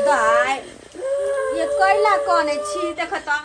दाय ये कैला कौन छी देख त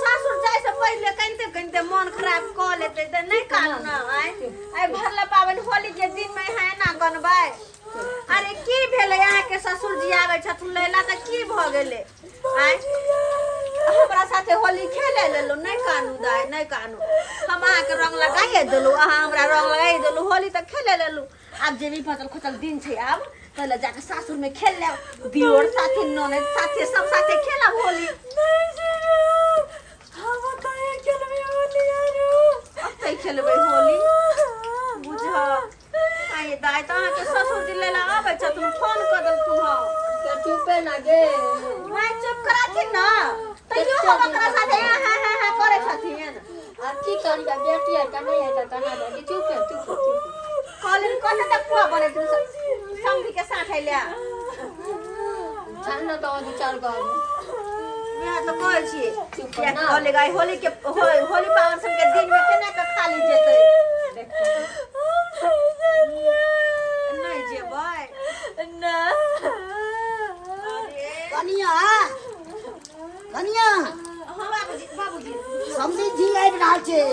सासुर जाय से पहले कनते कनते मन खराब क लेते त नहीं कानू ना आई भरला पावन होली के दिन में है ना गनबै अरे की भेले यहाँ के ससुर जी आवे छथुन लैला त की भ गेले आई हमरा साथे होली खेले लेलो नहीं कानू दाय नहीं कानू हम अहाँ के रंग लगाइए देलु अहाँ हमरा रंग लगाइ देलु होली त खेले लेलु अब जे भी फसल खोचल दिन छै अब तले जाके सासुर में खेल ले दियोर साथे ननद साथे सब साथे खेला होली हम तो ये खेलबे होली यारो अब खेलबे होली बुझ आए दाय त अहाँ के ससुर जी लेला आबै छ तुम फोन क दल तुम के चुपे ना गे मैं चुप कराथि न तइयो हम ओकरा साथे हा करे छथिन आ की करिया बेटी है कने है त कना दे चुपे चुप कॉलिंग कते तक पुआ बने तू संगी के साथ है ले छान तो विचार कर मैं तो कहै छी चुप क्या ना कॉलिंग आई होली के होली पावन सब के दिन में केना के खाली जेतै नहीं जेबै ना कनिया कनिया हां बाबूजी समझी जी आबि रहल छै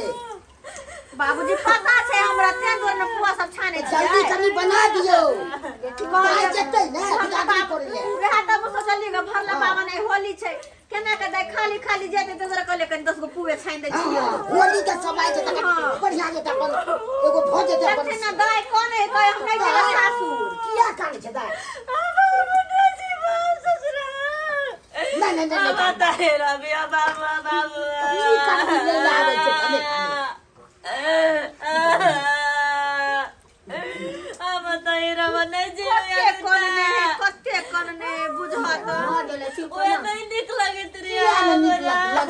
बाबूजी पता छै हमरा ते दूर में पुआ सब छाने छै जल्दी कनी बना दियो कहां जेतै ने गाड़ी पर ले रहा त हम सोचलिए भरला पावन आई होली छै केना के दाई खाली खाली जेतै त जरा कहले कनी 10 गो पुए छान दे छियो होली के समय छै त बढ़िया जे अपन एगो भोज दे अपन देखै ना दाई कोन है कह हम नहीं जेला सासुर किया कान छै दाई नहीं बता है रबिया बाबू की कान ले आबै छै कने अब तो ये रवा नहीं जी कत्ते कोन ने बुझत हां गेले चुप ओए ना नहीं निक लगे तेरी निक लग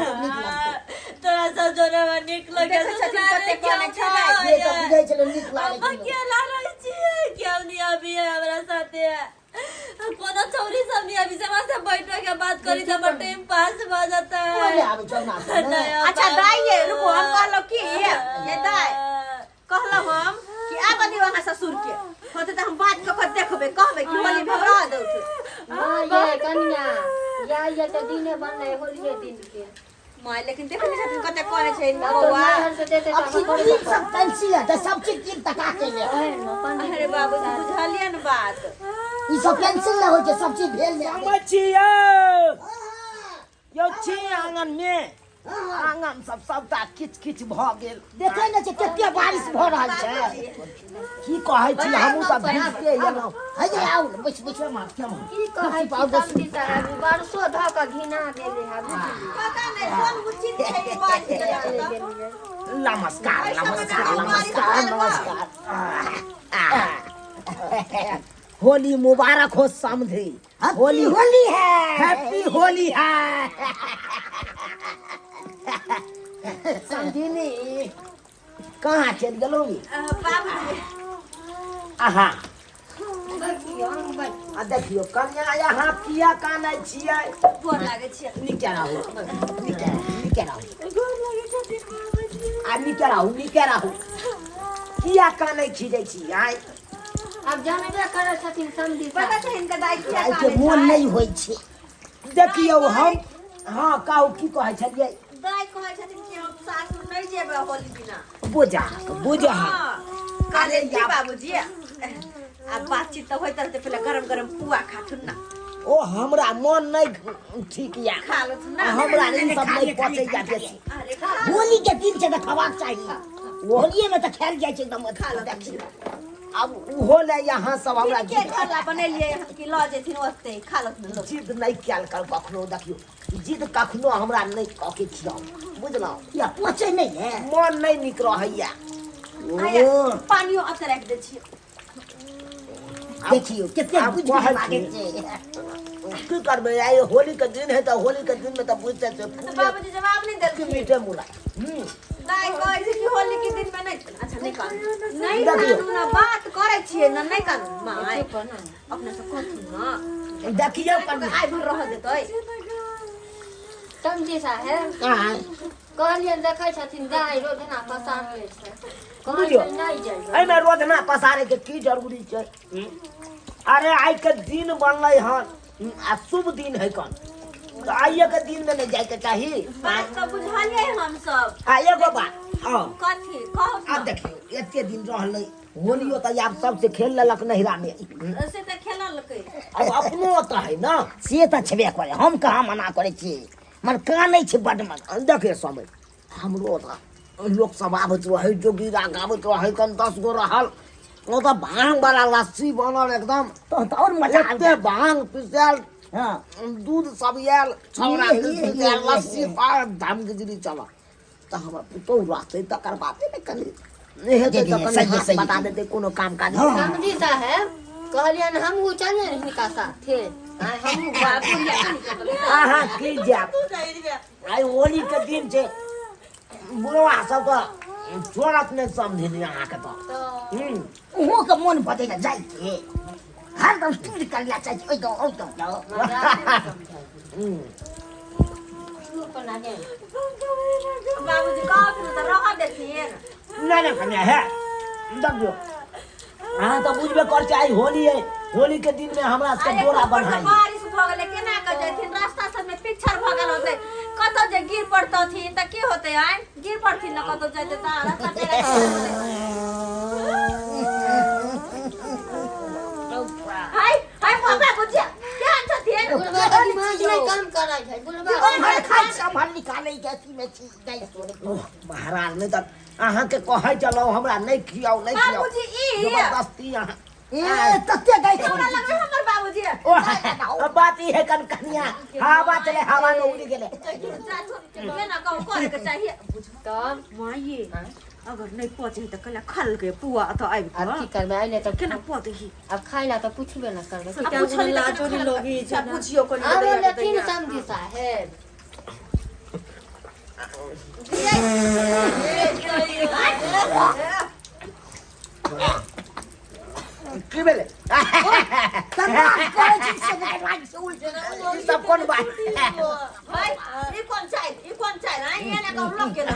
तोरा सब जोरे में निक लगे कत्ते कोन छै ये तो बुझै छलो निक हम लागे अकेला रह छिए क्यों नहीं अभी है हमरा साथे कोनो चौरी सब नहीं अभी से बैठ के बात करी तो हमर टाइम पास हो जाता बोले है आबै छौ ना अच्छा दाई ये रुको हम कहलो की ये दाई कहलो हम कि आब दियो अहाँ ससुर के होते त हम बात क के देखबे कहबे कि होली भगरा दउ हां ये कन्या या ये तो दिने बनले होलिए दिन के माय लेकिन देखै नै छथिन कते करे छै तो बौआ नहर से देते अब चीज सब पेंसिल है सब चीज चीज तका के ले अरे बाबूजी बुझलिए न बात ई सब पेंसिल ले होय छै सब चीज भेल ले समझियो यो छी आंगन में आंगन सबटा किच किच भ गेल देखै नै छै कते बारिश भ रहल छै की कहै छी हमहू त भीजते एलौ है जे आउ बैठ बैठ मार के मार की कहै छी समझी साहब बरसो ध के घिना देले है बुझली पता नै कोन उचित छै ई बात नमस्कार नमस्कार नमस्कार नमस्कार होली मुबारक हो समझी होली होली है हैप्पी होली है समझिनी कहाँ चल गेलोगी बाबूजी आहा देखियो देखियो कन्या यहाँ किया कानै छियै गोर लागे छै निके रहू निके रहू गोर लगे छथिन बाबूजी आ निके रहू किया कानै खिजै छी आइ अब जानबे करे छथिन समझी पता छै इनका दाई किया आई के मोन नहीं होय छै देखियो हम हाँ कहू की कहै छलियै दाई कहै छथिन कि हम सासुर नहीं जेबै होली बिना बुझा काले जी बाबूजी अब बातचीत तो होइत रहते पहले गरम गरम पुआ खाथुन ना ओ हमरा मन नहीं ठीक या खा लो ना हमरा ई सब नहीं पचे जा बेसी अरे खा होली के दिन छै त खबाक चाहिए होलिये में त खेल जाय छै एकदम खा लो देखियो अब उहो ले यहाँ सब हमरा के घरला बनेलिए कि ल जेथिन ओते खा लो न लोग जिद नहीं कैल कर कखनो देखियो जिद कखनो हमरा नहीं क के खियाओ बुझलौ या पचे नहीं है मन नहीं निक रहैया आया पानियो अत रख दे छियो देखियो कितने बुझ के लागे छै की करबे आइ होली के दिन है तो होली के दिन में तो बुझते से तो बाबूजी जवाब नहीं कि देलखिन मीठे मुला दाई कहै छै कि होली के दिन में नहीं अच्छा नहीं कानू नहीं देखियो। कानू ना बात करे छिए ना नहीं कानू माय अपने से कहथुन ना देखियो कर आइ भर रह देतै समझी साहब कहां कहलिए देखै छथिन दाई रोजना पसार छै बुझियो। कहै नहीं जाइयो एमे रोजना पसारे के की जरूरी छै अरे आइ के दिन बनलै हन शुभ दिन है कौन तो आइए के दिन में नहीं जाए के चाहिए। बात तो बुझलिए हम सब। आइए गो बात हाँ कथी कहो अब ना। देखियो एते दिन रहल होलियो तो आप सबसे खेल लेलक नहिरा में ऐसे तो खेलल के अब अपनो तो है ना से तो छेबे करे हम कहाँ मना करे छी मन कानै छै बड मन देखे समय हमरो तो लोक सब आबत रहे जोगीरा गाबत रहे कन 10 गो रहल वो तो भांग वाला लस्सी बनल एकदम तो और मजा एते भांग पिसल हां दूध सब आयल छौरा पिसल लस्सी पार धाम गिजरी चला तो हम पुतो रहते तकर बाते में कनी नहीं हेते तो कनी बता देते कोनो काम काज समझी साहब कहलियन हम चले हिनका साथे हम बाबू या हां की जा तू जाई रे आई होली के दिन छे बुढ़वा सब तो छोड़त नहीं समझी यहाँ के तो उहो के मन बदल जाए के हर दम स्टूड कर लिया चाहिए ओइ दो जाओ बाबूजी कहो फिर तो रह देथिए ना ना कन्या है दब दो हाँ तो बुझबे कर चाहिए होली है होली के दिन में हमरा से डोरा बनाई बारिश भ गेले केना क जथिन रास्ता सब में पिछड़ भ गेल होते कतो जे गिर पड़तथिन त की होते आइ गिर पड़थिन न कतो जते त रास्ता हाय हाय बाबा बुझिया केहन छथिन काम कराय छै बुलबा खाई संभाल निकाले गैसी में चीज गई सोने महाराज ने तक अहाँ के कहै चलो हमरा नहीं खियाओ बाबूजी ई जबरदस्ती अहाँ ए तते गई हमरा लगे हमर बाबूजी ओ बात ई है कन कन्या हवा चले हवा में उड़ गेले केना कहू करे के चाहिए तब मां ये अगर नहीं पहुंचे त कला खल के पुआ त आइ अब की करबे आइले त केना पहुंचे अब खाइला त पूछबे न करबे क्या पूछली लाजोरी लोगी सब पूछियो कोन अब लेकिन समझी साहब की भेले सब कोन बात भाई ई कोन चाइ ना ये ना कहू लोग के ना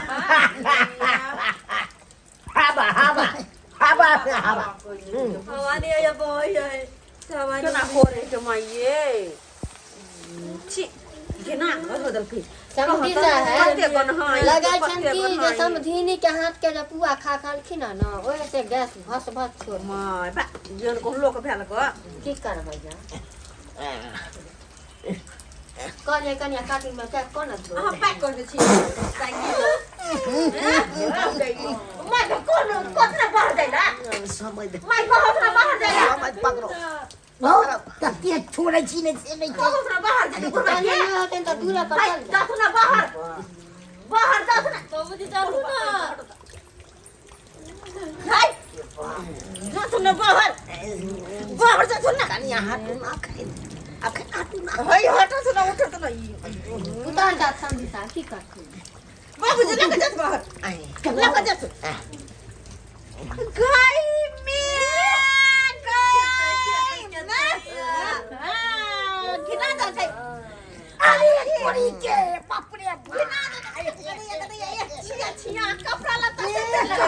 हवा हमारी ये बोय है हमारी केना करे के माइए छी केना बदल के समझी साहब कते गन हां लगाय छन की जे समधिनी के हाथ के पुआ खा खालखिन न ओए से गैस भस छोड़ माय बा जन को लोक भेल ग की करबै जा कन्या कन्या काटी में क्या कोन दो हां पैक कर दे छी माय को कोन कोतना बाहर जाइला समय दे माय कोतना बाहर जाइला समझ पकड़ो बहुत तते छोड़े छी नहीं से नहीं कोतना बाहर जाइला कोना कन्या में होते त दूरा पर भाई चल जा जातुना बाहर जातुना बाबूजी चलू ना हाय जातुना बाहर जातुना कन्या हाथ ना खाए अखन हाथ ना हाय हटा सुना उठ तो नहीं उतार जा समझी साहब की करथि बाबूजी लेके जात बाहर आई लेके जात गाय में कितना जात है अरे कोरी के बाप रे छिया कपड़ा लता से लगा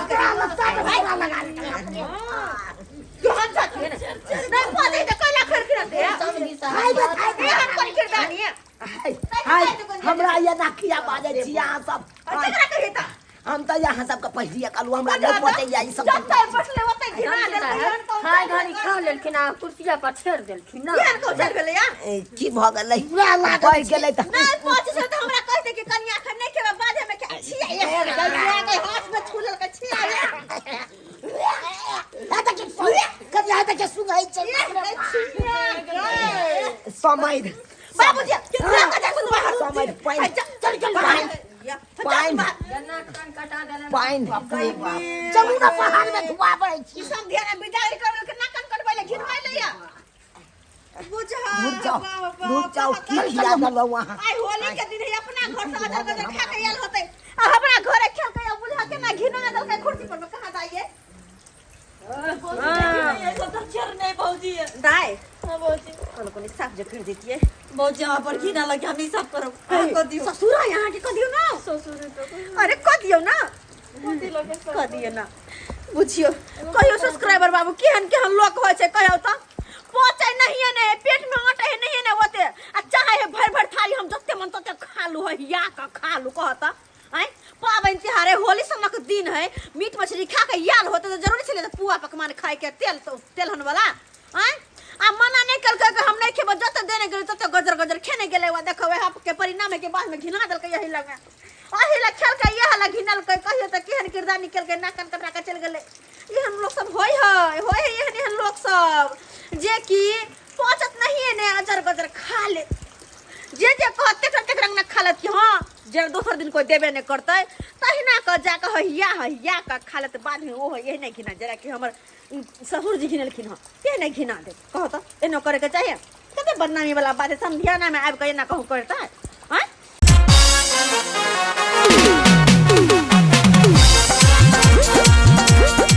जोहन जात है नहीं पहुंचे तो कोई लाख कर दे समझी साहब हम कोई किरदानी है हाय हमरा ये नाखिया बाजे छी अहाँ सब केकरा कहे ता हम तो यहाँ सबके पहलिए कलू हमरा नहीं पहुंचे ई सब जब तक बसले ओते घिना दे हाय घड़ी खा लेलखिन आ कुर्सिया पर छेड़ देलखिन ना केहन को चल गेलै या की भ गेलै कह गेलै त नहीं पहुंचे से तो हमरा कहते कि कन्या खन नहीं खेबा बादे में क्या छिया कन्या के हाथ में छूलल के छिया कन्या त के सुगाई छै समय बाबूजी लेके जा तू बाहर समय पाइन चल चल पाइन गन्ना कान कटा देलन पाइन चलू ना पहाड़ में धुआ पड़ै छी सब ध्यान बिदाई कर के नाकन करबै ले घिनवाई ले या दूध जाओ की खिला दलो वहां आई होली के दिन ही अपना घर से अदर बदर खा के आयल होते आ हमरा घरे खेल के बुझा के ना घिना दल के कुर्सी पर कहां जाइए ये सब तो चर नहीं बाबूजी दाई हां बाबूजी कोन साफ जे कर देतिए बाबूजी यहां पर घिना लगे हम ही सब करो कर दियो ससुरा यहाँ के कदियो ना ससुर तो अरे कदियो ना कोती लगे कदियो ना बुझियो कहियो सब्सक्राइबर बाबू केहन केहन लोक होय छै कहियो त पहुंचे नहीं है ने पेट में अटे नहीं है ने दिन है मीट मछली खा के याल होते तो जरूरी छले पुआ पकवान खाए के तेलहन वाला आय आ मना नहीं कल के हम नहीं खेब जत देने गेल तत गजर गजर खेने गेले वा देखो वह के परिणाम है के बाद में घिना दल के यही लगे आही ला खेल के यह ला घिनल के कहियो त केहन किरदार निकल के नाकन कटरा के चल गेले ये हम लोग सब होय है एहन लोग सब जे कि पहुंचत नहीं है ने अजर गजर खा ले जे कहते करते रंग न खा लेत कि हां जे दोसर दिन कोई देबे नहीं करते तहिना क जा के हैया का खा लेत बाद में ओ यही नहीं घिना जरा कि हमर ससुर जी घिनलखिन हां के नहीं घिना दे कहो तो एनो करे के चाहिए कते बदनामी वाला बात है समझिया ना में आब के ना कहूं करता